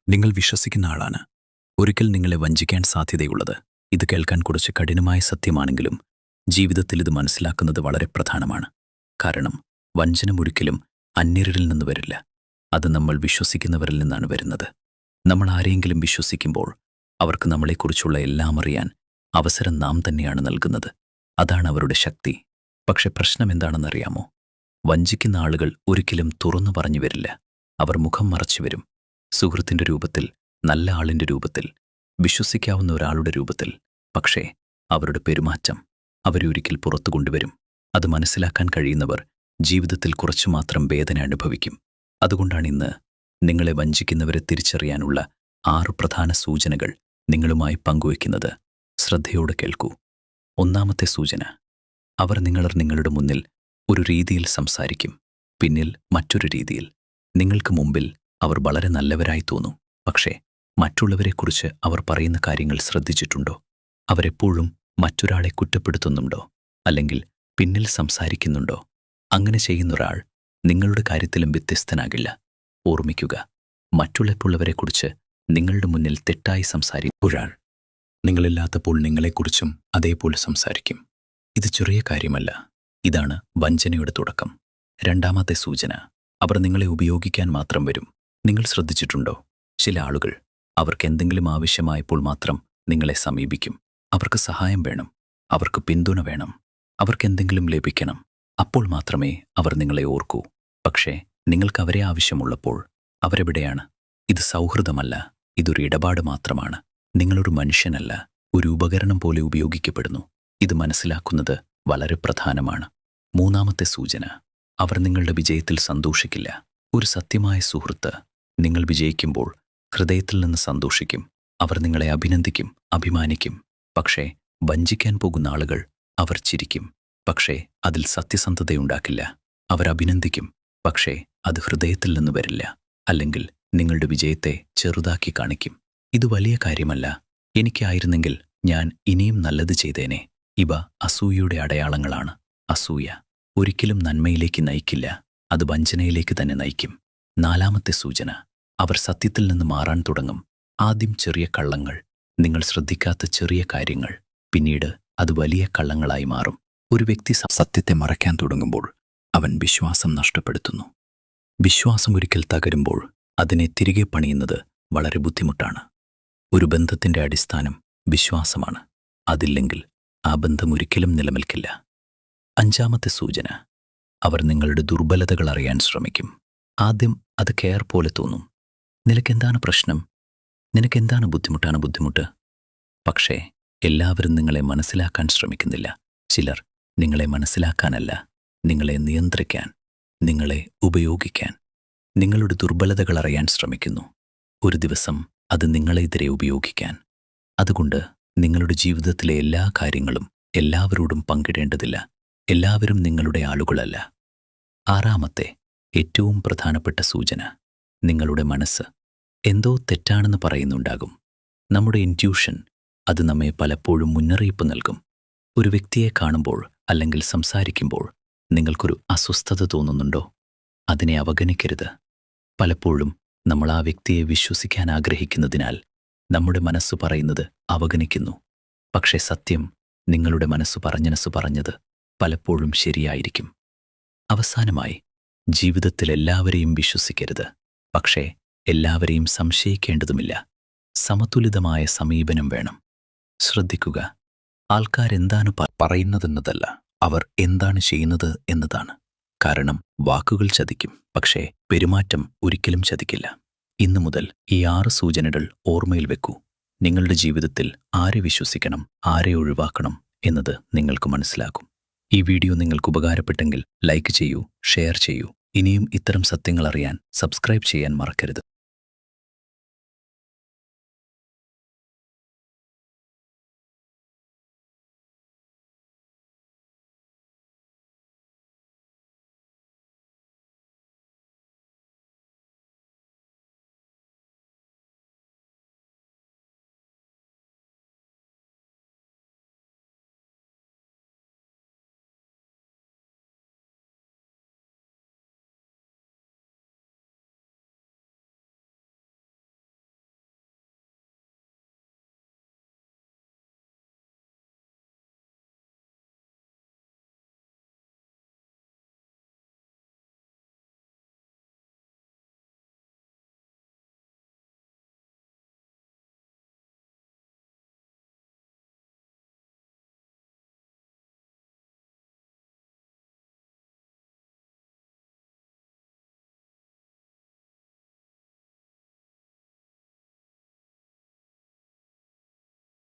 നിങ്ങൾ വിശ്വസിക്കുന്ന ആളാണ്. ഒരിക്കൽ നിങ്ങളെ വഞ്ചിക്കാൻ സാധ്യതയുള്ളത്. ഇത് കേൾക്കാൻ കുറച്ച് കഠിനമായ സത്യമാണെങ്കിലും ജീവിതത്തിൽ ഇത് മനസ്സിലാക്കുന്നത് വളരെ പ്രധാനമാണ്. കാരണം വഞ്ചന ഒരിക്കലും അന്യരിൽ നിന്ന് വരില്ല. അത് നമ്മൾ വിശ്വസിക്കുന്നവരിൽ നിന്നാണ് വരുന്നത്. നമ്മൾ ആരെയെങ്കിലും വിശ്വസിക്കുമ്പോൾ അവർക്ക് നമ്മളെക്കുറിച്ചുള്ള എല്ലാം അറിയാൻ അവസരം നാം തന്നെയാണ് നൽകുന്നത്. അതാണ് അവരുടെ ശക്തി. പക്ഷെ പ്രശ്നം എന്താണെന്നറിയാമോ? വഞ്ചിക്കുന്ന ആളുകൾ ഒരിക്കലും തുറന്നു പറഞ്ഞു വരില്ല. അവർ മുഖം മറച്ചു വരും. സുഹൃത്തിൻ്റെ രൂപത്തിൽ, നല്ല ആളിൻ്റെ രൂപത്തിൽ, വിശ്വസിക്കാവുന്ന ഒരാളുടെ രൂപത്തിൽ. പക്ഷേ അവരുടെ പെരുമാറ്റം അവരെ ഒരിക്കൽ പുറത്തു കൊണ്ടുവരും. അത് മനസ്സിലാക്കാൻ കഴിയുന്നവർ ജീവിതത്തിൽ കുറച്ചു മാത്രം വേദന അനുഭവിക്കും. അതുകൊണ്ടാണ് ഇന്ന് നിങ്ങളെ വഞ്ചിക്കുന്നവരെ തിരിച്ചറിയാനുള്ള 6 പ്രധാന സൂചനകൾ നിങ്ങളുമായി പങ്കുവയ്ക്കുന്നത്. ശ്രദ്ധയോടെ കേൾക്കൂ. ഒന്നാമത്തെ സൂചന: അവർ നിങ്ങളുടെ മുന്നിൽ ഒരു രീതിയിൽ സംസാരിക്കും, പിന്നിൽ മറ്റൊരു രീതിയിൽ. നിങ്ങൾക്ക് മുമ്പിൽ അവർ വളരെ നല്ലവരായി തോന്നും. പക്ഷേ മറ്റുള്ളവരെക്കുറിച്ച് അവർ പറയുന്ന കാര്യങ്ങൾ ശ്രദ്ധിച്ചിട്ടുണ്ടോ? അവരെപ്പോഴും മറ്റൊരാളെ കുറ്റപ്പെടുത്തുന്നുണ്ടോ? അല്ലെങ്കിൽ പിന്നിൽ സംസാരിക്കുന്നുണ്ടോ? അങ്ങനെ ചെയ്യുന്നൊരാൾ നിങ്ങളുടെ കാര്യത്തിലും വ്യത്യസ്തനാകില്ല. ഓർമ്മിക്കുക, മറ്റുള്ളവരെക്കുറിച്ച് നിങ്ങളുടെ മുന്നിൽ തെറ്റായി ഒരാൾ നിങ്ങളില്ലാത്തപ്പോൾ നിങ്ങളെക്കുറിച്ചും അതേപോലെ സംസാരിക്കും. ഇത് ചെറിയ കാര്യമല്ല. ഇതാണ് വഞ്ചനയുടെ തുടക്കം. രണ്ടാമത്തെ സൂചന: അവർ നിങ്ങളെ ഉപയോഗിക്കാൻ മാത്രം വരും. നിങ്ങൾ ശ്രദ്ധിച്ചിട്ടുണ്ടോ? ചില ആളുകൾ അവർക്ക് എന്തെങ്കിലും ആവശ്യമായപ്പോൾ മാത്രം നിങ്ങളെ സമീപിക്കും. അവർക്ക് സഹായം വേണം, അവർക്ക് പിന്തുണ വേണം, അവർക്കെന്തെങ്കിലും ലഭിക്കണം. അപ്പോൾ മാത്രമേ അവർ നിങ്ങളെ ഓർക്കൂ. പക്ഷേ നിങ്ങൾക്ക് അവരെ ആവശ്യമുള്ളപ്പോൾ അവരെവിടെയാണ്? ഇത് സൗഹൃദമല്ല, ഇതൊരു ഇടപാട് മാത്രമാണ്. നിങ്ങളൊരു മനുഷ്യനല്ല, ഒരു ഉപകരണം പോലെ ഉപയോഗിക്കപ്പെടുന്നു. ഇത് മനസ്സിലാക്കുന്നത് വളരെ പ്രധാനമാണ്. മൂന്നാമത്തെ സൂചന: അവർ നിങ്ങളുടെ വിജയത്തിൽ സന്തോഷിക്കില്ല. ഒരു സത്യമായ സുഹൃത്ത് നിങ്ങൾ വിജയിക്കുമ്പോൾ ഹൃദയത്തിൽ നിന്ന് സന്തോഷിക്കും. അവർ നിങ്ങളെ അഭിനന്ദിക്കും, അഭിമാനിക്കും. പക്ഷേ വഞ്ചിക്കാൻ പോകുന്ന ആളുകൾ അവർ ചിരിക്കും, പക്ഷേ അതിൽ സത്യസന്ധതയുണ്ടാക്കില്ല. അവർ അഭിനന്ദിക്കും, പക്ഷേ അത് ഹൃദയത്തിൽ നിന്ന് വരില്ല. അല്ലെങ്കിൽ നിങ്ങളുടെ വിജയത്തെ ചെറുതാക്കി കാണിക്കും. ഇത് വലിയ കാര്യമല്ല, എനിക്കായിരുന്നെങ്കിൽ ഞാൻ ഇനിയും നല്ലത് ചെയ്തേനെ. ഇവ അസൂയയുടെ അടയാളങ്ങളാണ്. അസൂയ ഒരിക്കലും നന്മയിലേക്ക് നയിക്കില്ല, അത് വഞ്ചനയിലേക്ക് തന്നെ നയിക്കും. നാലാമത്തെ സൂചന: അവർ സത്യത്തിൽ നിന്ന് മാറാൻ തുടങ്ങും. ആദ്യം ചെറിയ കള്ളങ്ങൾ, നിങ്ങൾ ശ്രദ്ധിക്കാത്ത ചെറിയ കാര്യങ്ങൾ, പിന്നീട് അത് വലിയ കള്ളങ്ങളായി മാറും. ഒരു വ്യക്തി സത്യത്തെ മറയ്ക്കാൻ തുടങ്ങുമ്പോൾ അവൻ വിശ്വാസം നഷ്ടപ്പെടുത്തുന്നു. വിശ്വാസം ഒരിക്കൽ തകരുമ്പോൾ അതിനെ തിരികെ പണിയുന്നത് വളരെ ബുദ്ധിമുട്ടാണ്. ഒരു ബന്ധത്തിൻ്റെ അടിസ്ഥാനം വിശ്വാസമാണ്. അതില്ലെങ്കിൽ ആ ബന്ധം ഒരിക്കലും നിലനിൽക്കില്ല. അഞ്ചാമത്തെ സൂചന: അവർ നിങ്ങളുടെ ദുർബലതകൾ അറിയാൻ ശ്രമിക്കും. ആദ്യം അത് കെയർ പോലെ തോന്നും. നിനക്കെന്താണ് പ്രശ്നം? നിനക്കെന്താണ് ബുദ്ധിമുട്ട്? പക്ഷേ എല്ലാവരും നിങ്ങളെ മനസ്സിലാക്കാൻ ശ്രമിക്കുന്നില്ല. ചിലർ നിങ്ങളെ മനസ്സിലാക്കാനല്ല, നിങ്ങളെ നിയന്ത്രിക്കാൻ, നിങ്ങളെ ഉപയോഗിക്കാൻ, നിങ്ങളുടെ ദുർബലതകൾ അറിയാൻ ശ്രമിക്കുന്നു. ഒരു ദിവസം അത് നിങ്ങളെതിരെ ഉപയോഗിക്കാൻ. അതുകൊണ്ട് നിങ്ങളുടെ ജീവിതത്തിലെ എല്ലാ കാര്യങ്ങളും എല്ലാവരോടും പങ്കിടേണ്ടതില്ല. എല്ലാവരും നിങ്ങളുടെ ആളുകളല്ല. ആറാമത്തെ ഏറ്റവും പ്രധാനപ്പെട്ട സൂചന: നിങ്ങളുടെ മനസ്സ് എന്തോ തെറ്റാണെന്ന് പറയുന്നുണ്ടാകും. നമ്മുടെ ഇൻറ്റ്യൂഷൻ അത് നമ്മെ പലപ്പോഴും മുന്നറിയിപ്പ് നൽകും. ഒരു വ്യക്തിയെ കാണുമ്പോൾ അല്ലെങ്കിൽ സംസാരിക്കുമ്പോൾ നിങ്ങൾക്കൊരു അസ്വസ്ഥത തോന്നുന്നുണ്ടോ? അതിനെ അവഗണിക്കരുത്. പലപ്പോഴും നമ്മൾ ആ വ്യക്തിയെ വിശ്വസിക്കാൻ ആഗ്രഹിക്കുന്നതിനാൽ നമ്മുടെ മനസ്സ് പറയുന്നത് അവഗണിക്കുന്നു. പക്ഷേ സത്യം, നിങ്ങളുടെ മനസ്സ് പറഞ്ഞത് പലപ്പോഴും ശരിയായിരിക്കും. അവസാനമായി, ജീവിതത്തിൽ എല്ലാവരെയും വിശ്വസിക്കരുത്. പക്ഷേ എല്ലാവരെയും സംശയിക്കേണ്ടതുമില്ല. സമതുലിതമായ സമീപനം വേണം. ശ്രദ്ധിക്കുക, ആൾക്കാരെന്താണ് പറയുന്നതെന്നതല്ല, അവർ എന്താണ് ചെയ്യുന്നത് എന്നതാണ്. കാരണം വാക്കുകൾ ചതിക്കും, പക്ഷേ പെരുമാറ്റം ഒരിക്കലും ചതിക്കില്ല. ഇന്നു മുതൽ ഈ 6 സൂചനകൾ ഓർമ്മയിൽ വെക്കൂ. നിങ്ങളുടെ ജീവിതത്തിൽ ആരെ വിശ്വസിക്കണം, ആരെ ഒഴിവാക്കണം എന്നത് നിങ്ങൾക്ക് മനസ്സിലാകും. ഈ വീഡിയോ നിങ്ങൾക്ക് ഉപകാരപ്പെട്ടെങ്കിൽ ലൈക്ക് ചെയ്യൂ, ഷെയർ ചെയ്യൂ. ഇനിയും ഇത്തരം സത്യങ്ങൾ അറിയാൻ സബ്സ്ക്രൈബ് ചെയ്യാൻ മറക്കരുത്.